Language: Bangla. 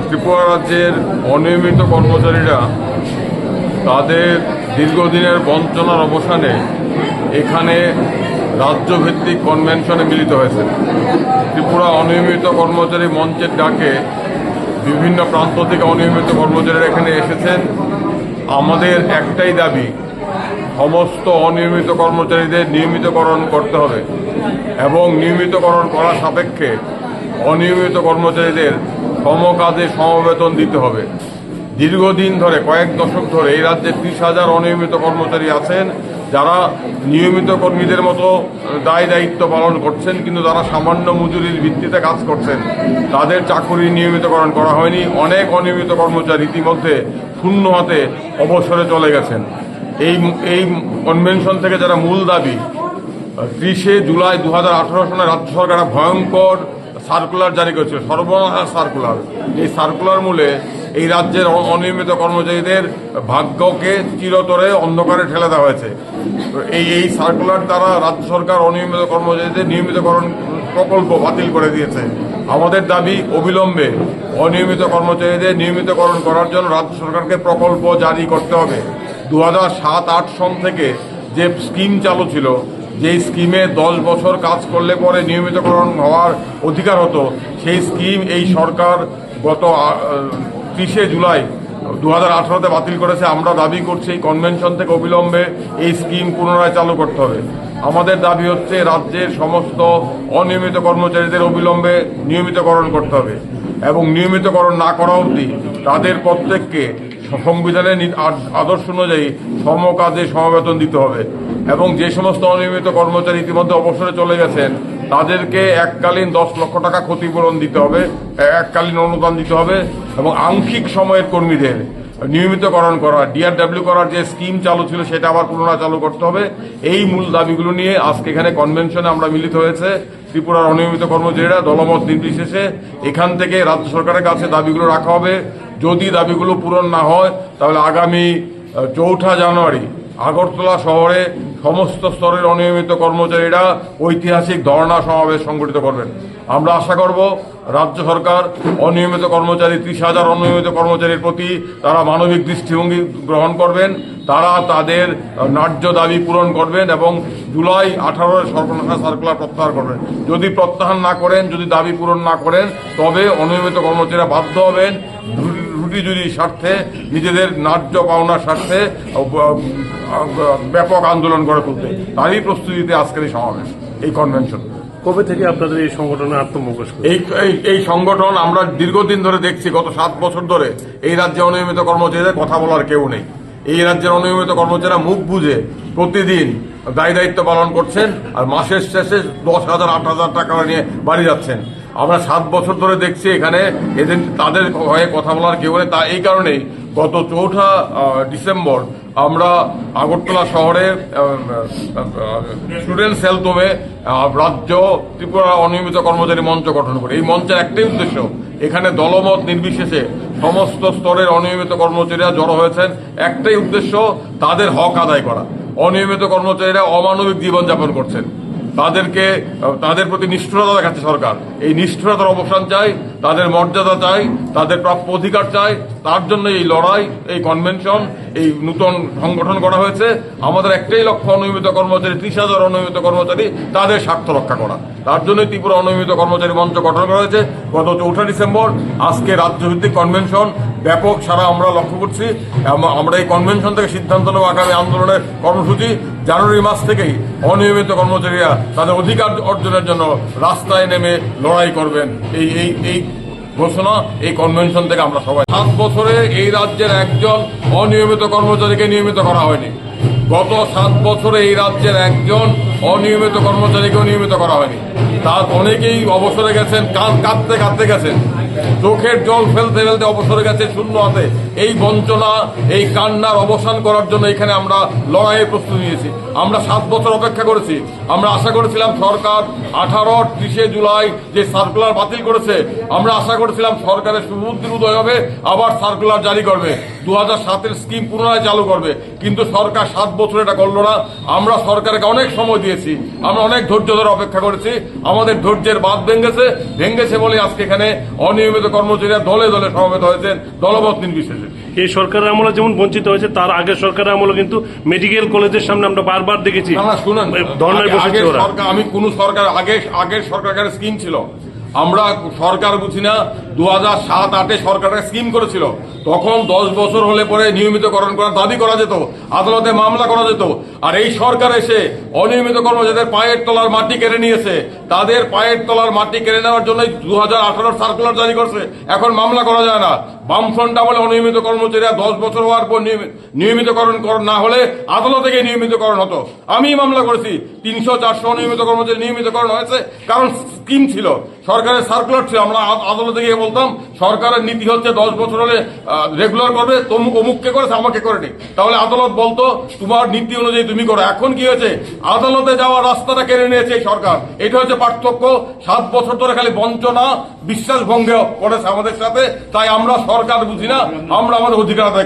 ত্রিপুরা রাজ্যের অনিয়মিত কর্মচারীরা তাদের দীর্ঘদিনের বঞ্চনার অবসানে এখানে রাজ্যভিত্তিক কনভেনশনে মিলিত হয়েছে। ত্রিপুরা অনিয়মিত কর্মচারী মঞ্চের ডাকে বিভিন্ন প্রান্ত থেকে অনিয়মিত কর্মচারীরা এখানে এসেছেন। আমাদের একটাই দাবি, সমস্ত অনিয়মিত কর্মচারীদের নিয়মিতকরণ করতে হবে এবং নিয়মিতকরণ করার সাপেক্ষে অনিয়মিত কর্মচারীদের সমকাজে সমবেতন দিতে হবে। দীর্ঘদিন ধরে, কয়েক দশক ধরে এই রাজ্যে 30,000 অনিয়মিত কর্মচারী আছেন যারা নিয়মিত কর্মীদের মতো দায় দায়িত্ব পালন করছেন, কিন্তু তারা সামান্য মজুরির ভিত্তিতে কাজ করছেন। তাদের চাকরি নিয়মিতকরণ করা হয়নি। অনেক অনিয়মিত কর্মচারী ইতিমধ্যে শূন্য হাতে অবসরে চলে গেছেন। এই কনভেনশন থেকে যারা মূল দাবি, 30শে জুলাই 2018 সনে রাজ্য সরকার ভয়ঙ্কর সার্কুলার জারি করেছিল, সর্বনাশা সার্কুলার। এই সার্কুলার মূলে এই রাজ্যের অনিয়মিত কর্মচারীদের ভাগ্যকে চিরতরে অন্ধকারে ঠেলে দেওয়া হয়েছে। এই সার্কুলার দ্বারা রাজ্য সরকার অনিয়মিত কর্মচারীদের নিয়মিতকরণ প্রকল্প বাতিল করে দিয়েছে। আমাদের দাবি, অবিলম্বে অনিয়মিত কর্মচারীদের নিয়মিতকরণ করার জন্য রাজ্য সরকারকে প্রকল্প জারি করতে হবে। 2007-8 সন থেকে যে স্কিম চালু ছিল, যেই স্কিমে 10 বছর কাজ করলে পরে নিয়মিতকরণ হওয়ার অধিকার হতো, সেই স্কিম এই সরকার গত 30শে জুলাই 2018-তে বাতিল করেছে। আমরা দাবি করছি এই কনভেনশন থেকে অবিলম্বে এই স্কিম পুনরায় চালু করতে হবে। আমাদের দাবি হচ্ছে রাজ্যের সমস্ত অনিয়মিত কর্মচারীদের অবিলম্বে নিয়মিতকরণ করতে হবে এবং নিয়মিতকরণ না করা অবধি তাদের প্রত্যেককে সংবিধানের আদর্শ অনুযায়ী সমকাজে সমবেতন দিতে হবে এবং যে সমস্ত অনিয়মিত কর্মচারী ইতিমধ্যে অবসরে চলে গেছেন তাদেরকে এককালীন 10 লক্ষ টাকা ক্ষতিপূরণ দিতে হবে, এককালীন অনুদান দিতে হবে এবং আংশিক সময়ের কর্মীদের নিয়মিতকরণ করা, ডিআরডব্লিউ করার যে স্কিম চালু ছিল সেটা আবার পুনরায় চালু করতে হবে। এই মূল দাবিগুলো নিয়ে আজকে এখানে কনভেনশনে আমরা মিলিত হয়েছে। ত্রিপুরার অনিয়মিত কর্মচারীরা দলমত নির্বিশেষে এখান থেকে রাজ্য সরকারের কাছে দাবিগুলো রাখা হবে। যদি দাবিগুলো পূরণ না হয় তাহলে আগামী 4 জানুয়ারি আগরতলা শহরে সমস্ত স্তরের অনিয়মিত কর্মচারীরা ঐতিহাসিক ধর্ণা সমাবেশ সংগঠিত করবেন। আমরা আশা করব রাজ্য সরকার অনিয়মিত কর্মচারী 30,000 অনিয়মিত কর্মচারীর প্রতি তারা মানবিক দৃষ্টিভঙ্গি গ্রহণ করবেন, তারা তাদের ন্যায্য দাবি পূরণ করবেন এবং জুলাই 18-এর সর্বনাশা সার্কুলার প্রত্যাহার করবেন। যদি প্রত্যাহার না করেন, যদি দাবি পূরণ না করেন, তবে অনিয়মিত কর্মচারীরা বাধ্য হবেন রুটি-জুরির স্বার্থে, নিজেদের ন্যায্য পাওনার স্বার্থে ব্যাপক আন্দোলন গড়ে তুলতে। তারই প্রস্তুতিতে আজকের এই সমাবেশ, এই কনভেনশন। কবে থেকে আপনাদের এই সংগঠনে আত্মপ্রকাশ? এই সংগঠন আমরা দীর্ঘদিন ধরে দেখছি। গত 7 বছর ধরে এই রাজ্যে অনিয়মিত কর্মচারীদের কথা বলার কেউ নেই। এই রাজ্যের অনিয়মিত কর্মচারীরা মুখ বুঝে প্রতিদিন দায় দায়িত্ব পালন করছেন আর মাসের শেষে 10,000 8,000 টাকা নিয়ে বাড়ি যাচ্ছেন। আমরা 7 বছর ধরে দেখছি এখানে এদের তাদের হয়ে কথা বলার কেউ নেই। তা এই কারণেই গত 4 ডিসেম্বর আমরা আগরতলা শহরে স্টুডেন্ট সেলতমে রাজ্য ত্রিপুরা অনিয়মিত কর্মচারী মঞ্চ গঠন করি। এই মঞ্চের একটাই উদ্দেশ্য, এখানে দলমত নির্বিশেষে সমস্ত স্তরের অনিয়মিত কর্মচারীরা জড়ো হয়েছেন। একটাই উদ্দেশ্য, তাদের হক আদায় করা। অনিয়মিত কর্মচারীরা অমানবিক জীবনযাপন করছেন, তাদের প্রতি নিষ্ঠুরতা দেখাচ্ছে সরকার। এই নিষ্ঠুরতার অবসান চাই, তাদের মর্যাদা চাই, তাদের প্রাপ্য অধিকার চাই। তার জন্য এই লড়াই, এই কনভেনশন, এই নূতন সংগঠন করা হয়েছে। আমাদের একটাই লক্ষ্য, অনিয়মিত কর্মচারী 30,000 অনিয়মিত কর্মচারী তাদের স্বার্থ রক্ষা করা। তার জন্যই ত্রিপুরা অনিয়মিত কর্মচারী মঞ্চ গঠন করা হয়েছে গত 4 ডিসেম্বর। আজকে রাজ্যভিত্তিক কনভেনশন, ব্যাপক সারা আমরা লক্ষ্য করছি। আমরা এই কনভেনশন থেকে সিদ্ধান্ত নেব আগামী আন্দোলনের কর্মসূচি। জানুয়ারি মাস থেকেই অনিয়মিত কর্মচারীরা তাদের অধিকার অর্জনের জন্য রাস্তায় নেমে লড়াই করবেন। এই ঘোষণা এই কনভেনশন থেকে আমরা সবাই। 7 বছরে এই রাজ্যের একজন অনিয়মিত কর্মচারীকে নিয়মিত করা হয়নি। গত 7 বছরে এই রাজ্যের একজন অনিয়মিত কর্মচারীকেও নিয়মিত করা হয়নি। তার অনেকেই অবসরে গেছেন, কাঁদতে গেছেন, চোখের জল ফেলতে ফেলতে অবসরে গেছে শূন্য হাতে। এই বঞ্চনা, এই কান্নার অবসান করার জন্য এখানে আমরা লড়াইয়ের প্রস্তুতি নিয়েছি। আমরা 7 বছর অপেক্ষা করেছি। আমরা আশা করেছিলাম সরকার 30শে জুলাই যে সার্কুলার বাতিল করেছে, আমরা আশা করেছিলাম সরকারের সুবুদ্ধির উদয় হবে, আবার সার্কুলার জারি করবে, 2007-এর স্কিম পুনরায় চালু করবে। কিন্তু সরকার 7 বছর এটা করলো না। আমরা সরকারকে অনেক সময় দিয়েছি, আমরা অনেক ধৈর্য ধরে অপেক্ষা করেছি। আমাদের ধৈর্যের বাঁধ ভেঙেছে বলে আজকে এখানে অনিয়মিত অনিয়মিত কর্মচারীরা দলে দলে সমবেত হয়েছেন, দলবত নির্বিশেষে। এই সরকারের আমলে যেমন বঞ্চিত হয়েছে, তার আগের সরকারের আমলে কিন্তু মেডিকেল কলেজের সামনে আমরা বারবার দেখেছি না শুনুন, ধর্নায় বসেছে আগের ওরা। সরকার, আমি কোন সরকার আগের সরকারের স্কিম ছিল, আমরা সরকার বুঝি না। 2007-08 সরকারের স্কিম করেছিল, তখন 10 বছর হলে পরে নিয়মিতকরণ করার দাবি করা যেত, আদালতে মামলা করা যেত। আর এই সরকার এসে অনিয়মিত কর্মচারীদের পায়ের তলার মাটি কেড়ে নিয়েছে, তাদের পায়ের তলার মাটি কেড়ে নেওয়ার জন্য 2018 সার্কুলার জারি করছে, এখন মামলা করা যায় না। বামফ্রন্ট আমলে অনিয়মিত কর্মচারীরা 10 বছর হওয়ার পর নিয়মিতকরণ না হলে আদালতে গিয়ে নিয়মিতকরণ হতো। আমি মামলা করেছি, 300-400 অনিয়মিত কর্মচারী নিয়মিতকরণ হয়েছে, কারণ স্কিম ছিল, সরকারের সার্কুলার ছিল। আমরা আদালতে গিয়ে বলতাম সরকারের নীতি হচ্ছে 10 বছর হলে রেগুলার করবে, অমুককে করেছে আমাকে করেনি, তাহলে আদালত বলতো তোমার নীতি অনুযায়ী তুমি করো। এখন কি হয়েছে, আদালতে যাওয়ার রাস্তাটা কেড়ে নিয়েছে এই সরকার। এটা হচ্ছে পার্থক্য। 7 বছর ধরে খালি বঞ্চনা, বিশ্বাস ভঙ্গ করেছে আমাদের সাথে। তাই আমরা সরকার বুঝি না, আমরা আমাদের অধিকার আদায়